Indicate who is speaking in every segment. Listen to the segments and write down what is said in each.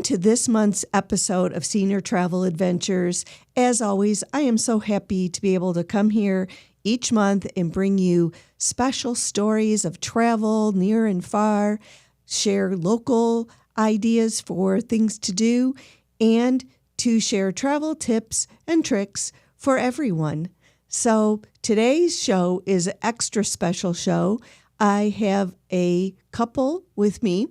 Speaker 1: to this month's episode of Senior Travel Adventures. As always, I am so happy to be able to come here each month and bring you special stories of travel near and far, share local ideas for things to do, and to share travel tips and tricks for everyone. So today's show is an extra special show. I have a couple with me,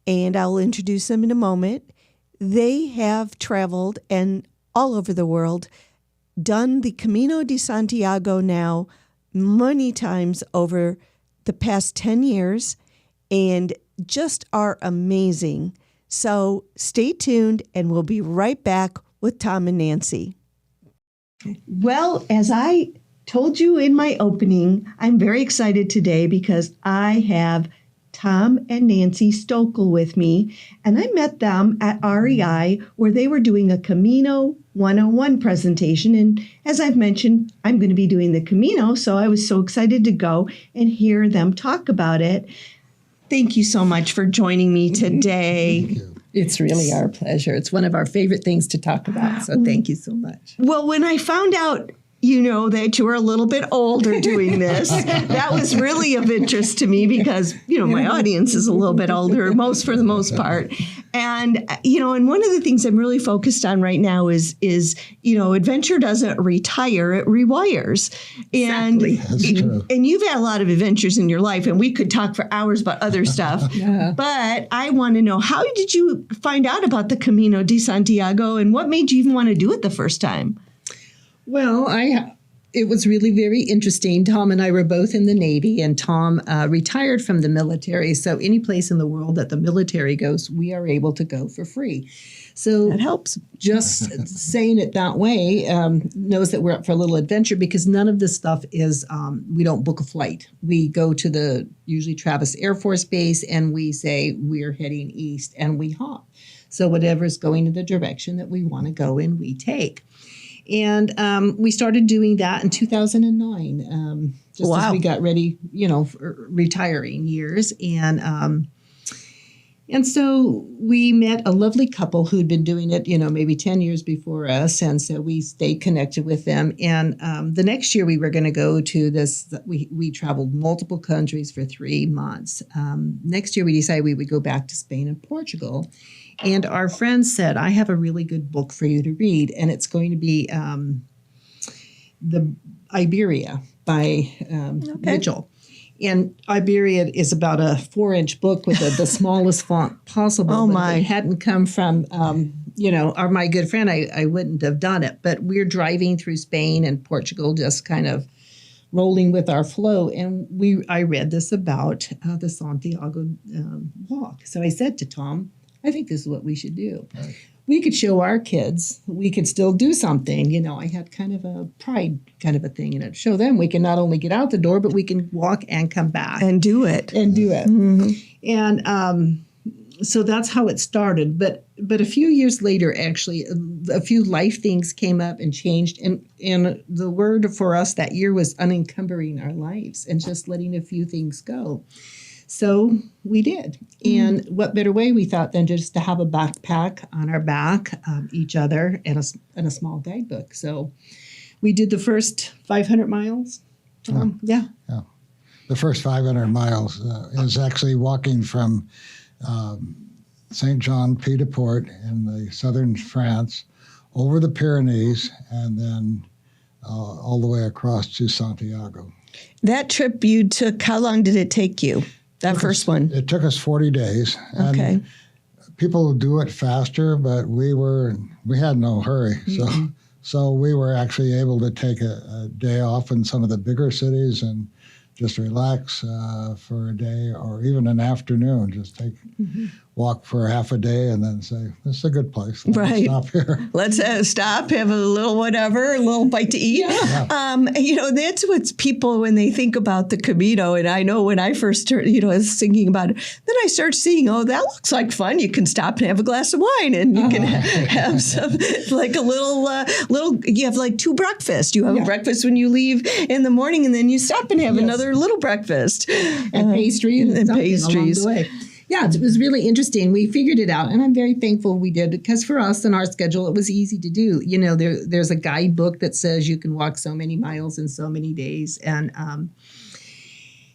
Speaker 1: and I'll introduce them in a moment. They have traveled and all over the world, done the Camino de Santiago now many times over the past 10 years, and just are amazing. So stay tuned, and we'll be right back with Tom and Nancy. Well, as I told you in my opening, I'm very excited today because I have Tom and Nancy Stoeckel with me, and I met them at REI where they were doing a Camino 101 presentation. And as I've mentioned, I'm going to be doing the Camino, so I was so excited to go and hear them talk about it. Thank you so much for joining me today.
Speaker 2: Thank you.
Speaker 3: It's really our pleasure. It's one of our favorite things to talk about, so thank you so much.
Speaker 1: Well, when I found out, that you were a little bit older doing this, that was really of interest to me because, my audience is a little bit older, for the most part. And, and one of the things I'm really focused on right now is adventure doesn't retire, it rewires. And,
Speaker 3: Exactly.
Speaker 2: That's true.
Speaker 1: And you've had a lot of adventures in your life, and we could talk for hours about other stuff.
Speaker 3: Yeah.
Speaker 1: But I want to know, how did you find out about the Camino de Santiago, and what made you even want to do it the first time?
Speaker 3: Well, it was really very interesting. Tom and I were both in the Navy, and Tom retired from the military. So any place in the world that the military goes, we are able to go for free. So
Speaker 1: That helps.
Speaker 3: just saying it that way knows that we're up for a little adventure, because none of this stuff is, we don't book a flight. We go to usually Travis Air Force Base, and we say we're heading east, and we hop. So whatever's going in the direction that we want to go in, we take. And we started doing that in 2009, just
Speaker 1: Wow.
Speaker 3: as we got ready, for retiring years. And so we met a lovely couple who'd been doing it, maybe 10 years before us. And so we stayed connected with them. And the next year we were going to go to this, we traveled multiple countries for 3 months. Next year we decided we would go back to Spain and Portugal. And our friend said, I have a really good book for you to read. And it's going to be the Iberia by Mitchell. And Iberia is about a 4-inch book with the smallest font possible.
Speaker 1: Oh,
Speaker 3: But
Speaker 1: my.
Speaker 3: if it hadn't come from, or my good friend, I wouldn't have done it. But we're driving through Spain and Portugal, just kind of rolling with our flow. And I read this about the Santiago walk. So I said to Tom, I think this is what we should do.
Speaker 2: Right.
Speaker 3: We could show our kids we could still do something. I had kind of a pride kind of a thing, show them we can not only get out the door, but we can walk and come back
Speaker 1: And do it.
Speaker 3: and do it.
Speaker 1: Mm-hmm.
Speaker 3: And so that's how it started. But a few years later, actually, a few life things came up and changed. And the word for us that year was unencumbering our lives and just letting a few things go. So we did. And what better way, we thought, than just to have a backpack on our back, each other, and a small guidebook. So we did the first 500 miles. Yeah.
Speaker 2: The first 500 miles is actually walking from St. Jean Pied de Port in the southern France over the Pyrenees and then all the way across to Santiago.
Speaker 1: That trip you took, how long did it take you? That first one?
Speaker 2: It took us 40 days. And
Speaker 1: Okay.
Speaker 2: people do it faster, but we had no hurry. So we were actually able to take a day off in some of the bigger cities and just relax for a day or even an afternoon. Just walk for half a day and then say, this is a good place. Let's
Speaker 1: Right.
Speaker 2: stop here.
Speaker 1: Let's stop, have a little whatever, a little bite to eat. That's what people, when they think about the Camino, and I know when I first was thinking about it, then I start seeing, that looks like fun. You can stop and have a glass of wine, and you can have some, like a little, you have like 2 breakfasts. You have a breakfast when you leave in the morning, and then you stop and have another little breakfast.
Speaker 3: And pastry and something
Speaker 1: pastries.
Speaker 3: along the way. Yeah, it was really interesting. We figured it out, and I'm very thankful we did, because for us and our schedule, it was easy to do. You know, there's a guidebook that says you can walk so many miles in so many days, and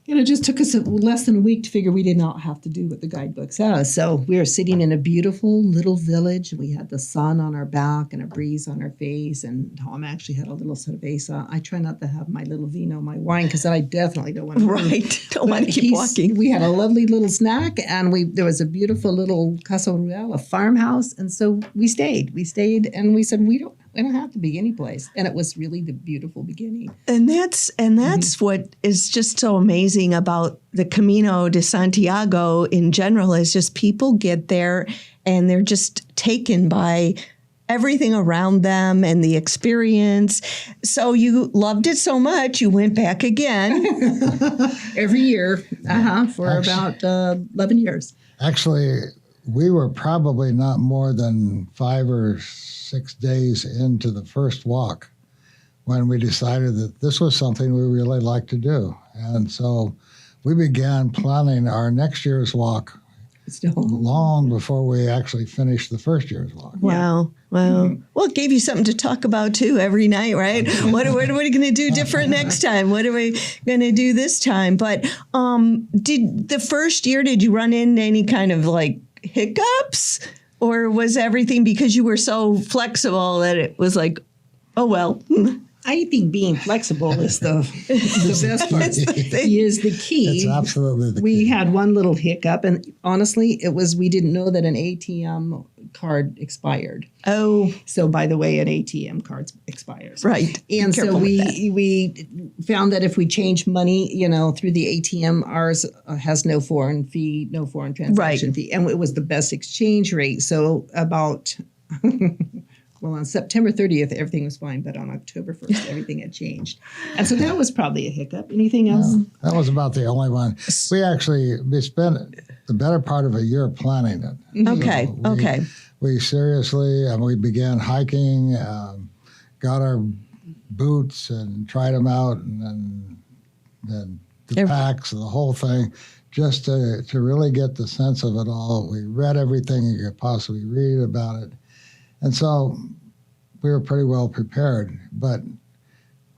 Speaker 3: it just took us less than a week to figure we did not have to do what the guidebook says. So we were sitting in a beautiful little village. We had the sun on our back and a breeze on our face. And Tom actually had a little cerveza. I try not to have my little vino, my wine, because I definitely don't want to.
Speaker 1: Right. Don't want to keep walking.
Speaker 3: We had a lovely little snack, and there was a beautiful little Casa Rural, a farmhouse. And so we stayed. And we said, we don't have to be any place. And it was really the beautiful beginning.
Speaker 1: And that's what is just so amazing about the Camino de Santiago in general, is just people get there and they're just taken by everything around them and the experience. So you loved it so much, you went back again.
Speaker 3: Every year, for about 11 years.
Speaker 2: Actually, we were probably not more than 5 or 6 days into the first walk when we decided that this was something we really liked to do. And so we began planning our next year's walk long before we actually finished the first year's walk.
Speaker 1: Wow. Mm-hmm. Well, it gave you something to talk about, too, every night, right? What are we going to do different next time? What are we going to do this time? But did the first year, did you run into any kind of hiccups, or was everything because you were so flexible that it was like, oh, well?
Speaker 3: I think being flexible is the best part. Is the key.
Speaker 2: It's absolutely the key.
Speaker 3: We had one little hiccup, and honestly, it was we didn't know that an ATM card expired.
Speaker 1: Oh.
Speaker 3: So, by the way, an ATM card expires.
Speaker 1: Right.
Speaker 3: And so we found that if we change money, through the ATM, ours has no foreign fee, no foreign transaction fee. And it was the best exchange rate. So about... Well, on September 30th, everything was fine, but on October 1st, everything had changed. And so that was probably a hiccup. Anything else?
Speaker 2: No, that was about the only one. We spent the better part of a year planning it.
Speaker 1: Okay,
Speaker 2: So we seriously, we began hiking, got our boots and tried them out, and then the packs, the whole thing, just to really get the sense of it all. We read everything you could possibly read about it. And so we were pretty well prepared. But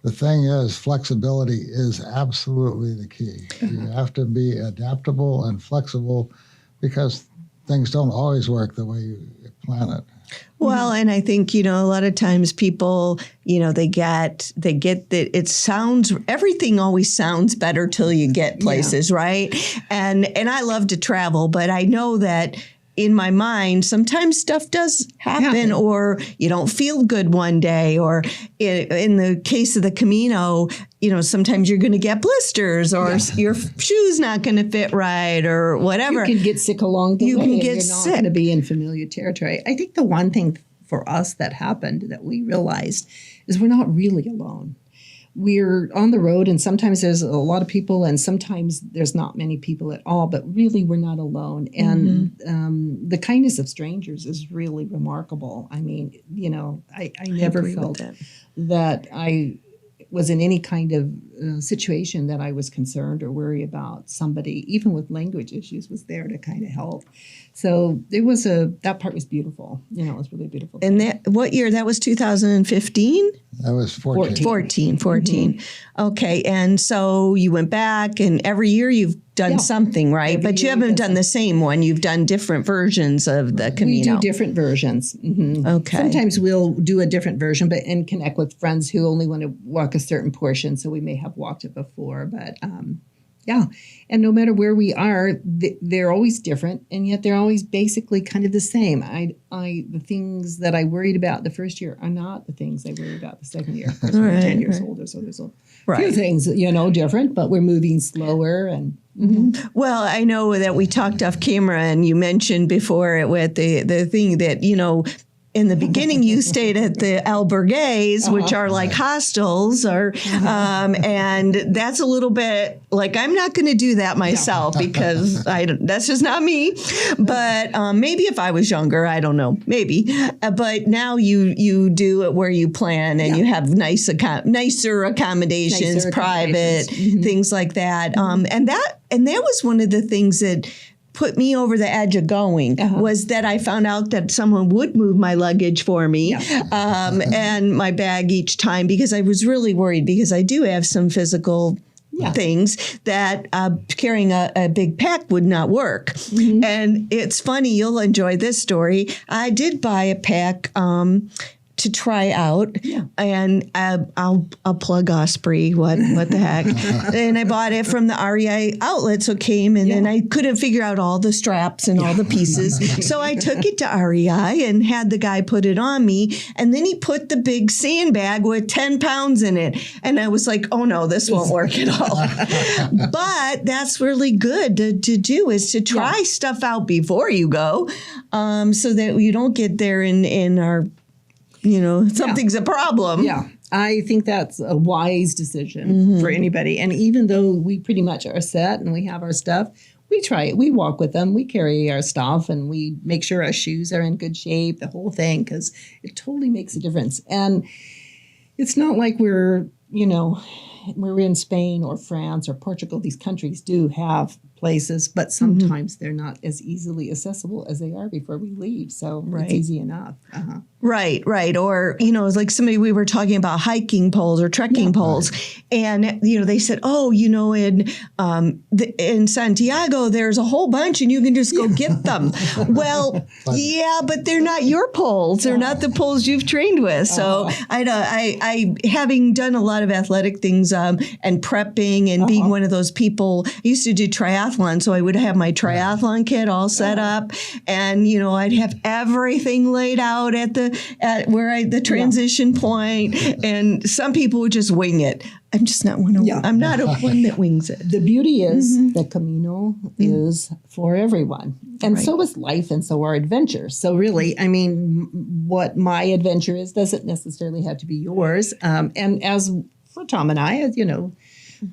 Speaker 2: the thing is, flexibility is absolutely the key. You have to be adaptable and flexible, because things don't always work the way you plan it.
Speaker 1: Well, and I think, a lot of times people, they get that everything always sounds better till you get places, right? And I love to travel, but I know that in my mind, sometimes stuff does happen, or you don't feel good one day, or in the case of the Camino, sometimes you're going to get blisters, or your shoe's not going to fit right, or whatever.
Speaker 3: You can get sick along the way.
Speaker 1: You can get
Speaker 3: you're
Speaker 1: sick.
Speaker 3: Not going to be in familiar territory. I think the one thing for us that happened that we realized is we're not really alone. We're on the road, and sometimes there's a lot of people, and sometimes there's not many people at all, but really we're not alone. And the kindness of strangers is really remarkable. I mean, I never felt that I was in any kind of situation that I was concerned or worried about. Somebody, even with language issues, was there to kind of help. So that part was beautiful. It was really beautiful.
Speaker 1: And what year? That was 2015?
Speaker 2: That was 14.
Speaker 1: 14. Mm-hmm. Okay. And so you went back, and every year you've done something, right? But you haven't done the same one. You've done different versions of the Camino.
Speaker 3: We do different versions. Mm-hmm.
Speaker 1: Okay.
Speaker 3: Sometimes we'll do a different version, and connect with friends who only want to walk a certain portion. So we may have walked it before, but and no matter where we are, they're always different, and yet they're always basically kind of the same. The things that I worried about the first year are not the things I worried about the second year. Of course, we're 10 years older, so there's a few things, different, but we're moving slower. And
Speaker 1: well, I know that we talked off camera, and you mentioned before it with the thing that, in the beginning, you stayed at the albergues, which are like hostels, and that's a little bit like, I'm not going to do that myself because that's just not me. But maybe if I was younger, I don't know, maybe. But now you do it where you plan, and you have nicer accommodations, private things like that. And that was one of the things that put me over the edge of going was that I found out that someone would move my luggage for me and my bag each time, because I was really worried, because I do have some physical things that carrying a big pack would not work. And it's funny, you'll enjoy this story. I did buy a pack to try out, and I'll plug Osprey. What the heck? And I bought it from the REI outlet, so it came, and then I couldn't figure out all the straps and all the pieces. So I took it to REI and had the guy put it on me, and then he put the big sandbag with 10 pounds in it, and I was like, oh no, this won't work at all. But that's really good to do, is to try stuff out before you go, so that you don't get there in our, something's a problem.
Speaker 3: Yeah. I think that's a wise decision for anybody. And even though we pretty much are set and we have our stuff, we try it. We walk with them. We carry our stuff, and we make sure our shoes are in good shape, the whole thing, because it totally makes a difference. And it's not like we're in Spain or France or Portugal. These countries do have places, but sometimes they're not as easily accessible as they are before we leave. So it's easy enough.
Speaker 1: Right. Or, it's like somebody, we were talking about hiking poles or trekking poles. And, they said, in Santiago, there's a whole bunch and you can just go get them. Well, but they're not your poles. They're not the poles you've trained with. So I having done a lot of athletic things and prepping and being one of those people, I used to do triathlon. So I would have my triathlon kit all set up, and, I'd have everything laid out at the transition point, and some people would just wing it. I'm just not one. I'm not one that wings it.
Speaker 3: The beauty is that Camino is for everyone, and so is life, and so are adventures. So really, I mean, what my adventure is doesn't necessarily have to be yours. And as for Tom and I,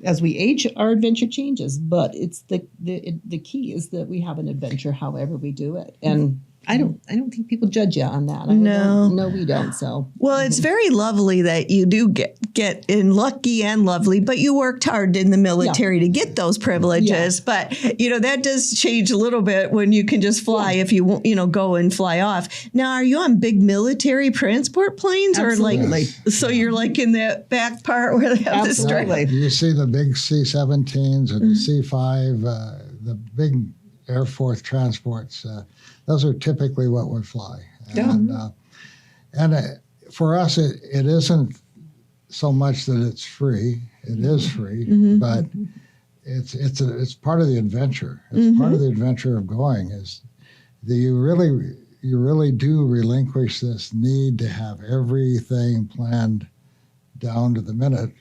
Speaker 3: as we age, our adventure changes. But it's the key is that we have an adventure, however we do it, and I don't think people judge you on that. No, we don't. So
Speaker 1: it's very lovely that you do get in lucky and lovely, but you worked hard in the military to get those privileges. But that does change a little bit when you can just fly if you go and fly off. Now, are you on big military transport planes?
Speaker 3: Absolutely.
Speaker 1: Or so you're like in the back part where they have the strap?
Speaker 2: You see the big C-17s or the C-5, the big Air Force transports. Those are typically what would fly. And for us, it isn't so much that it's free. It is free, but it's part of the adventure. It's part of the adventure of going, is that you really do relinquish this need to have everything planned down to the minute.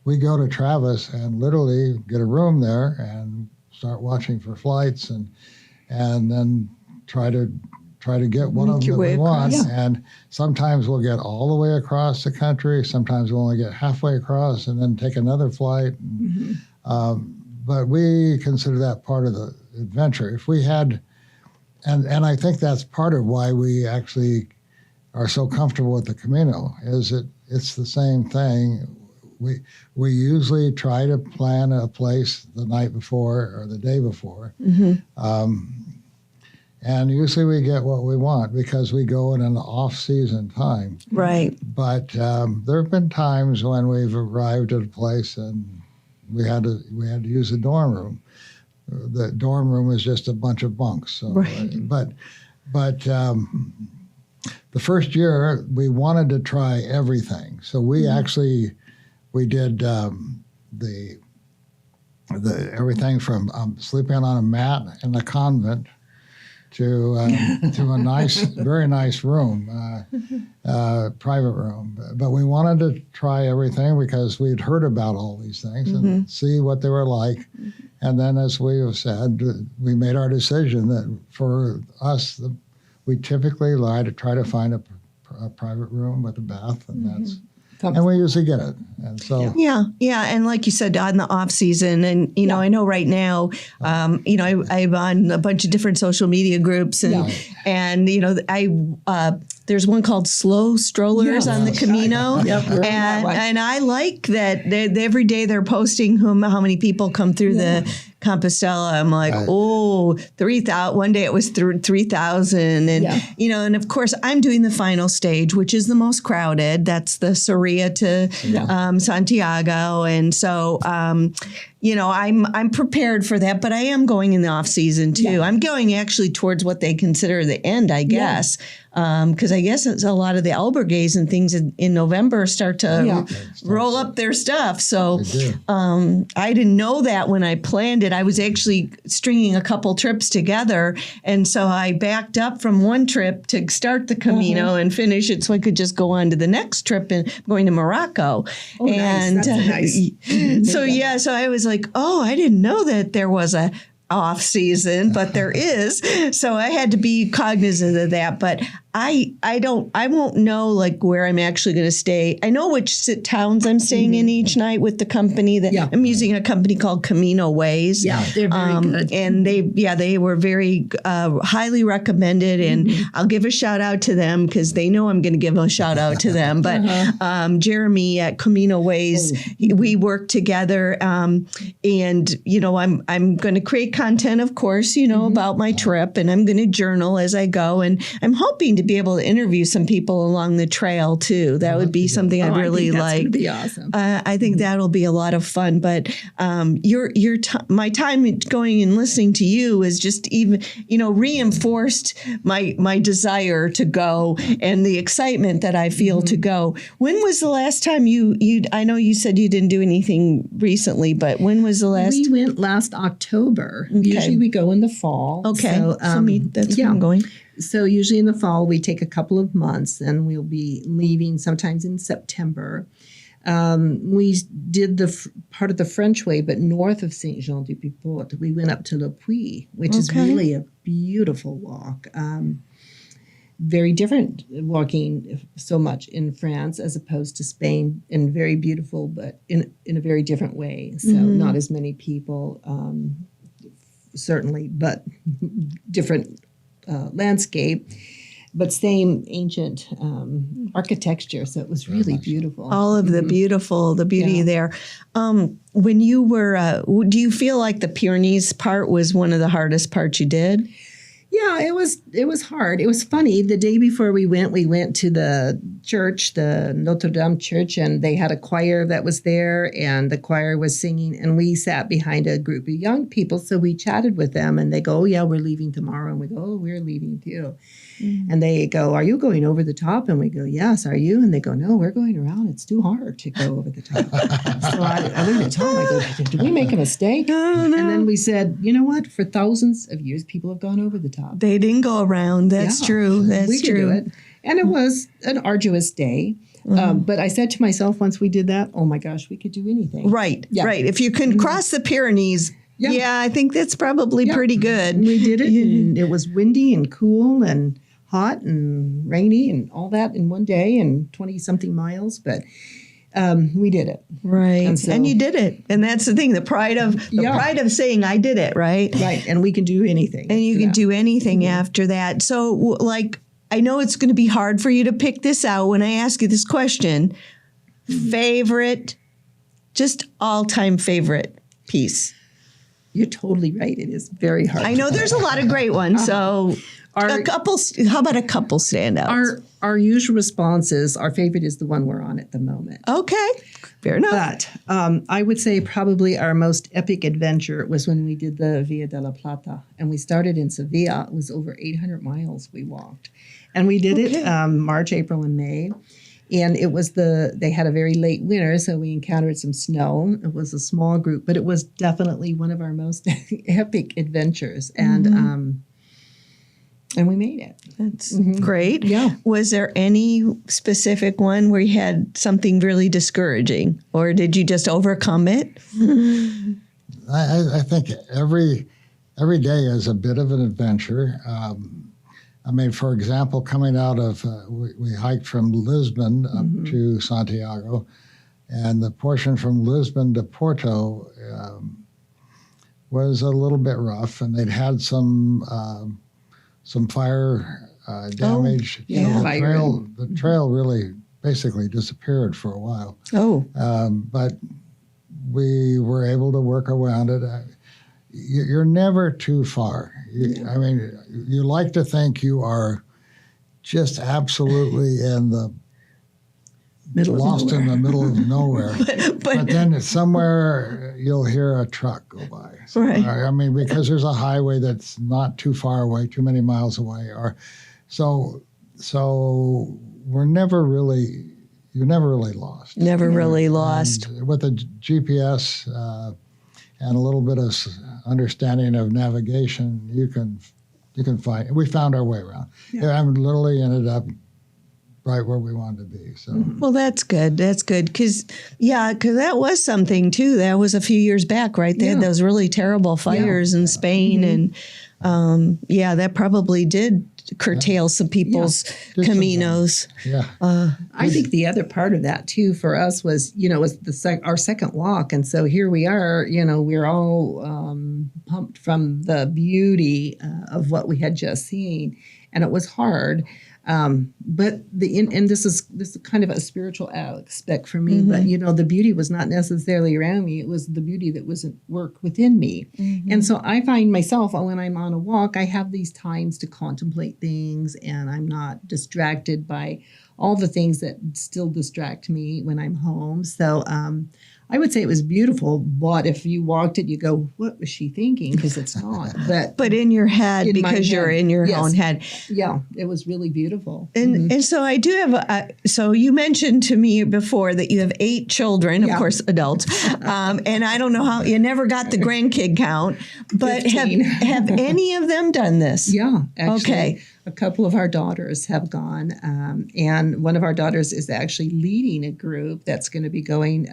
Speaker 2: We go to Travis and literally get a room there and start watching for flights, and then try to get one of them that we want. And sometimes we'll get all the way across the country. Sometimes we'll only get halfway across and then take another flight. But we consider that part of the adventure. If we had, and I think that's part of why we actually are so comfortable with the Camino, is it's the same thing. We usually try to plan a place the night before or the day before. And usually we get what we want because we go in an off-season time.
Speaker 1: Right.
Speaker 2: But there have been times when we've arrived at a place and we had to use a dorm room. The dorm room is just a bunch of bunks. So, but the first year we wanted to try everything. So we did the everything from sleeping on a mat in a convent to a nice, very nice room, private room. But we wanted to try everything because we'd heard about all these things and see what they were like. And then, as we have said, we made our decision that for us, we typically try to find a private room with a bath, and that's. And we usually get it. And so
Speaker 1: and like you said, on the off season, and I know right now, I'm on a bunch of different social media groups, and there's one called Slow Strollers on the Camino, and I like that every day they're posting how many people come through the Compostela. I'm like, 3,000. One day it was 3,000. And, and of course, I'm doing the final stage, which is the most crowded. That's the Soria to Santiago. And so, I'm prepared for that, but I am going in the off season too. Yeah. I'm going actually towards what they consider the end, I guess. Because I guess it's a lot of the albergues and things in November start to roll up their stuff. So I didn't know that when I planned it. I was actually stringing a couple trips together. And so I backed up from one trip to start the Camino and finish it so I could just go on to the next trip and going to Morocco.
Speaker 3: Oh,
Speaker 1: and
Speaker 3: nice. That's nice.
Speaker 1: So I was like, I didn't know that there was a off season, but there is. So I had to be cognizant of that. But I won't know like where I'm actually going to stay. I know which towns I'm staying in each night with the company that I'm using a company called Camino Ways.
Speaker 3: Yeah, they're very good.
Speaker 1: And they were very highly recommended. And I'll give a shout out to them because they know I'm going to give a shout out to them. But Jeremy at Camino Ways, we work together. And, I'm going to create content, of course, about my trip, and I'm going to journal as I go. And I'm hoping to be able to interview some people along the trail too. That would be something I'd really like.
Speaker 3: That'd be awesome.
Speaker 1: I think that'll be a lot of fun. But my time going and listening to you is just even reinforced my desire to go and the excitement that I feel to go. When was the last time you? I know you said you didn't do anything recently, but when was the last?
Speaker 3: We went last October. Okay. Usually we go in the fall.
Speaker 1: Okay, so that's where I'm going.
Speaker 3: So usually in the fall, we take a couple of months and we'll be leaving sometimes in September. We did the part of the French way, but north of Saint-Jean-du-Piporte. We went up to Le Puy, which is really a beautiful walk. Very different walking so much in France as opposed to Spain, and very beautiful, but in a very different way. So not as many people, certainly, but different landscape, but same ancient architecture. So it was really beautiful.
Speaker 1: All of the beauty there. When you were, do you feel like the Pyrenees part was one of the hardest parts you did?
Speaker 3: Yeah, it was hard. It was funny. The day before we went to the church, the Notre Dame church, and they had a choir that was there, and the choir was singing, and we sat behind a group of young people. So we chatted with them, and they go, "Oh, yeah, we're leaving tomorrow." And we go, "Oh, we're leaving too." And they go, "Are you going over the top?" And we go, "Yes." "Are you?" And they go, "No, we're going around. It's too hard to go over the top." So I looked at Tom. I go, "Did we make a mistake?" No. And then we said, "You know what? For thousands of years, people have gone over the top.
Speaker 1: They didn't go around. That's true.
Speaker 3: We could do it." And it was an arduous day. But I said to myself once we did that, "Oh my gosh, we could do anything."
Speaker 1: Right. If you can cross the Pyrenees, I think that's probably pretty good.
Speaker 3: We did it. And it was windy and cool and hot and rainy and all that in one day and 20-something miles. But we did it.
Speaker 1: Right. And you did it. And that's the thing, the pride of saying I did it, right?
Speaker 3: Right. And we can do anything.
Speaker 1: And you can do anything after that. So I know it's going to be hard for you to pick this out when I ask you this question. Favorite, just all-time favorite piece.
Speaker 3: You're totally right. It is very hard.
Speaker 1: I know there's a lot of great ones. So how about a couple standouts?
Speaker 3: Our usual response is our favorite is the one we're on at the moment.
Speaker 1: Okay. Fair enough.
Speaker 3: But I would say probably our most epic adventure was when we did the Via de la Plata. And we started in Sevilla. It was over 800 miles we walked. And we did it March, April, and May. And it was they had a very late winter, so we encountered some snow. It was a small group, but it was definitely one of our most epic adventures. And we made it.
Speaker 1: That's great.
Speaker 3: Yeah.
Speaker 1: Was there any specific one where you had something really discouraging, or did you just overcome it?
Speaker 2: I think every day is a bit of an adventure. For example, coming out of, we hiked from Lisbon up to Santiago, and the portion from Lisbon to Porto was a little bit rough, and they'd had some fire damage. The trail really basically disappeared for a while. But we were able to work around it. you're never too far. I mean, you like to think you are just absolutely in the lost in the middle of nowhere. but then somewhere you'll hear a truck go by.
Speaker 1: Right.
Speaker 2: I mean, because there's a highway that's not too far away, too many miles away, or so you're never really lost.
Speaker 1: Never really lost.
Speaker 2: And with the GPS and a little bit of understanding of navigation, you can find. We found our way around. Yeah, I literally ended up right where we wanted to be. So
Speaker 1: well, that's good. That's good because that was something too. That was a few years back, right? They had those really terrible fires in Spain, and that probably did curtail some people's caminos.
Speaker 3: I think the other part of that too for us was, was our second walk, and so here we are. We're all pumped from the beauty of what we had just seen, and it was hard. But this is kind of a spiritual aspect for me. But the beauty was not necessarily around me; it was the beauty that was at work within me. And so I find myself when I'm on a walk, I have these times to contemplate things, and I'm not distracted by all the things that still distract me when I'm home. So I would say it was beautiful, but if you walked it, you go, what was she thinking? Because it's not. But
Speaker 1: in your head, because you're in your own head.
Speaker 3: Yeah, it was really beautiful.
Speaker 1: And so I do have, so you mentioned to me before that you have 8 children, of course, adults. And I don't know how, you never got the grandkid count, but have any of them done this?
Speaker 3: Yeah, actually.
Speaker 1: Okay.
Speaker 3: A couple of our daughters have gone, and one of our daughters is actually leading a group that's going to be going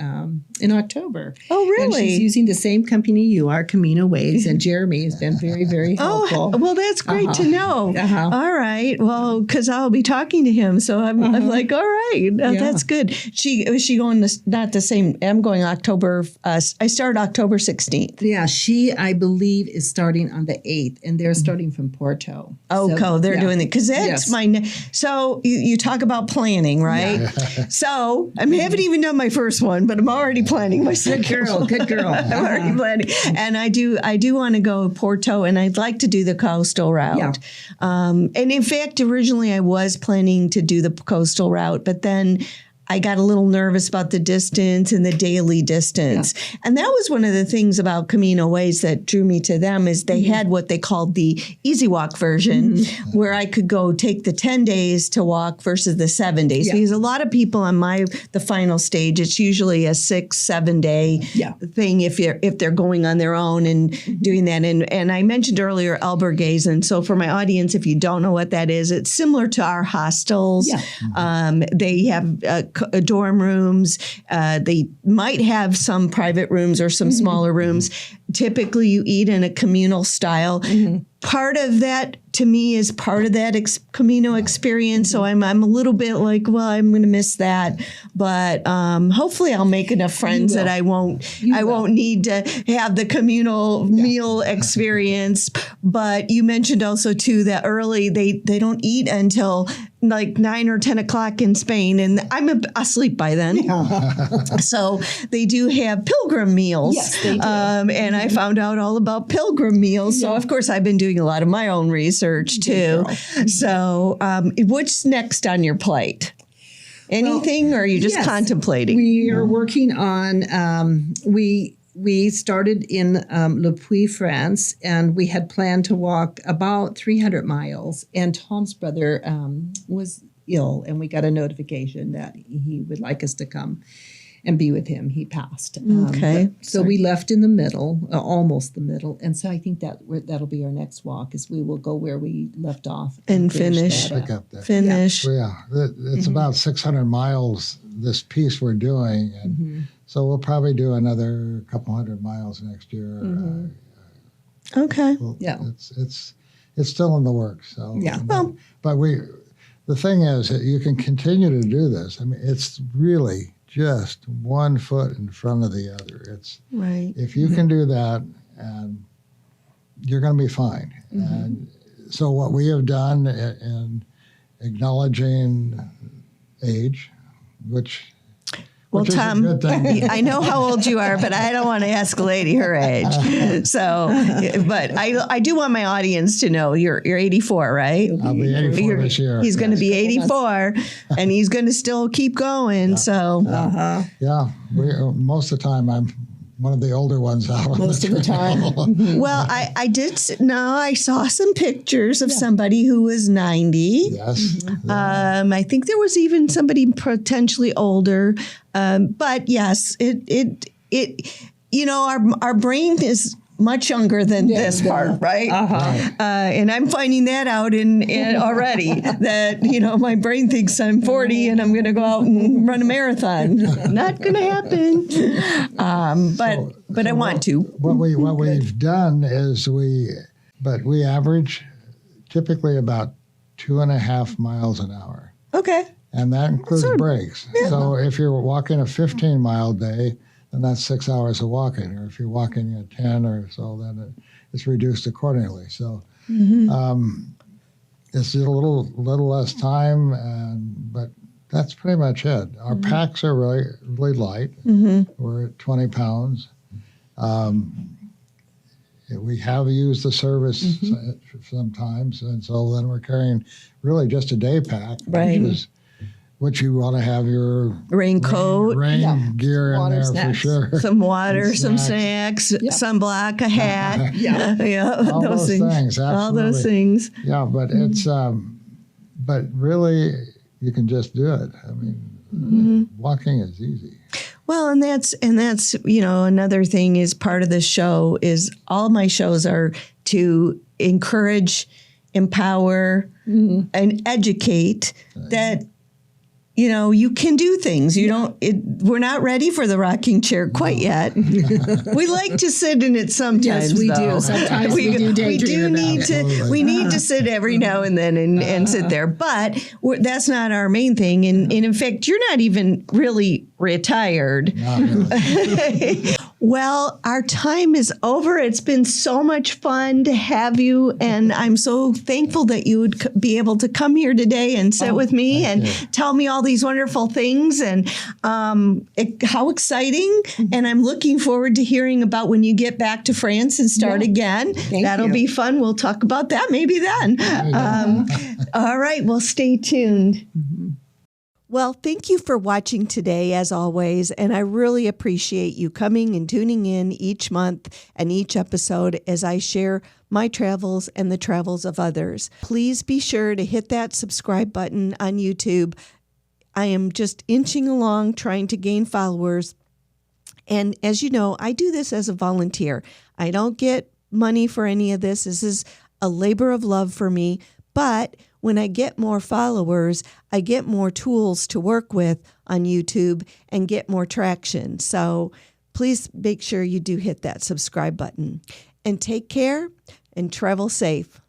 Speaker 3: in October.
Speaker 1: Oh, really?
Speaker 3: And she's using the same company you are, Camino Waves, and Jeremy has been very, very helpful.
Speaker 1: Oh, well, that's great to know. All right. Well, because I'll be talking to him, so I'm like, all right, that's good. Is she going not the same? I'm going October. I start October 16th.
Speaker 3: Yeah, she, I believe, is starting on the 8th, and they're starting from Porto.
Speaker 1: Oh, so, they're doing it because that's so you talk about planning, right? So I haven't even done my first one, but I'm already planning my second.
Speaker 3: Good girl.
Speaker 1: I'm already planning, and I do want to go Porto, and I'd like to do the coastal route. And in fact, originally I was planning to do the coastal route, but then I got a little nervous about the distance and the daily distance. Yeah. And that was one of the things about Camino Ways that drew me to them is they had what they called the easy walk version, where I could go take the 10 days to walk versus the 7 days. Because a lot of people on the final stage, it's usually a 6-7 day thing if they're going on their own and doing that. And I mentioned earlier albergues. And so for my audience, if you don't know what that is, it's similar to our hostels. They have dorm rooms. They might have some private rooms or some smaller rooms. Typically, you eat in a communal style. Part of that, to me, is part of that Camino experience. So I'm a little bit like, well, I'm going to miss that. But hopefully I'll make enough friends that I won't need to have the communal meal experience. But you mentioned also, too, that early they don't eat until like 9 or 10 o'clock in Spain. And I'm asleep by then. So they do have pilgrim meals. Yes, they do. And I found out all about pilgrim meals. So, of course, I've been doing a lot of my own research, too. So what's next on your plate? Anything, or are you just contemplating?
Speaker 3: We are working on, we started in Le Puy, France, and we had planned to walk about 300 miles. And Tom's brother was ill, and we got a notification that he would like us to come and be with him. He passed. So we left in the middle, almost the middle. And so I think that'll be our next walk, is we will go where we left off.
Speaker 1: And finish.
Speaker 2: Pick up there.
Speaker 1: Finish.
Speaker 2: It's about 600 miles, this piece we're doing. And so we'll probably do another couple hundred miles next year. It's still in the works. So but the thing is that you can continue to do this. I mean, it's really just one foot in front of the other. It's if you can do that, and you're going to be fine. And so what we have done in acknowledging age, which
Speaker 1: Well,
Speaker 2: which is a
Speaker 1: Tom,
Speaker 2: good thing.
Speaker 1: I know how old you are, but I don't want to ask a lady her age. So, but I do want my audience to know you're 84, right?
Speaker 2: I'll be 84 this year.
Speaker 1: He's going to be 84, and he's going to still keep going.
Speaker 2: Yeah.
Speaker 1: So,
Speaker 2: Yeah, most of the time I'm one of the older ones out.
Speaker 3: Most of the time.
Speaker 1: well, I saw some pictures of somebody who was 90.
Speaker 2: Yes.
Speaker 1: I think there was even somebody potentially older. But yes, our brain is much younger than this part, right? And I'm finding that out in already that, my brain thinks I'm 40 and I'm going to go out and run a marathon. Not going to happen. But I want to.
Speaker 2: What we've done is we average typically about 2.5 miles an hour.
Speaker 1: Okay.
Speaker 2: And that includes breaks. Yeah. So if you're walking a 15-mile day, then that's 6 hours of walking. Or if you're walking at 10 or so, then it's reduced accordingly. So it's a little less time, but that's pretty much it. Our packs are really, really light. We're at 20 pounds. We have used the service sometimes, and so then we're carrying really just a day pack, which you want to have your
Speaker 1: raincoat,
Speaker 2: rain gear
Speaker 3: water,
Speaker 2: in there
Speaker 3: snacks.
Speaker 2: for sure.
Speaker 1: some water, some snacks, sunblock, a hat,
Speaker 2: all those things. Absolutely.
Speaker 1: All those things.
Speaker 2: Yeah, but it's but really you can just do it. I mean, walking is easy.
Speaker 1: Well, and that's another thing is part of this show is all my shows are to encourage, empower, and educate that you can do things. We're not ready for the rocking chair quite yet. We like to sit in it sometimes.
Speaker 3: Yes, we
Speaker 1: though.
Speaker 3: do. Sometimes we do daydream
Speaker 1: We need to sit every now and then and sit there. But that's not our main thing. And in fact, you're not even really retired.
Speaker 2: Not really.
Speaker 1: Well, our time is over. It's been so much fun to have you, and I'm so thankful that you would be able to come here today and sit with me and tell me all these wonderful things, and how exciting. And I'm looking forward to hearing about when you get back to France and start again. That'll be fun. We'll talk about that maybe then. All right. Well, stay tuned. Well, thank you for watching today, as always, and I really appreciate you coming and tuning in each month and each episode as I share my travels and the travels of others. Please be sure to hit that subscribe button on YouTube. I am just inching along trying to gain followers, and as you know, I do this as a volunteer. I don't get money for any of this. This is a labor of love for me, but when I get more followers, I get more tools to work with on YouTube and get more traction. So please make sure you do hit that subscribe button. And take care and travel safe.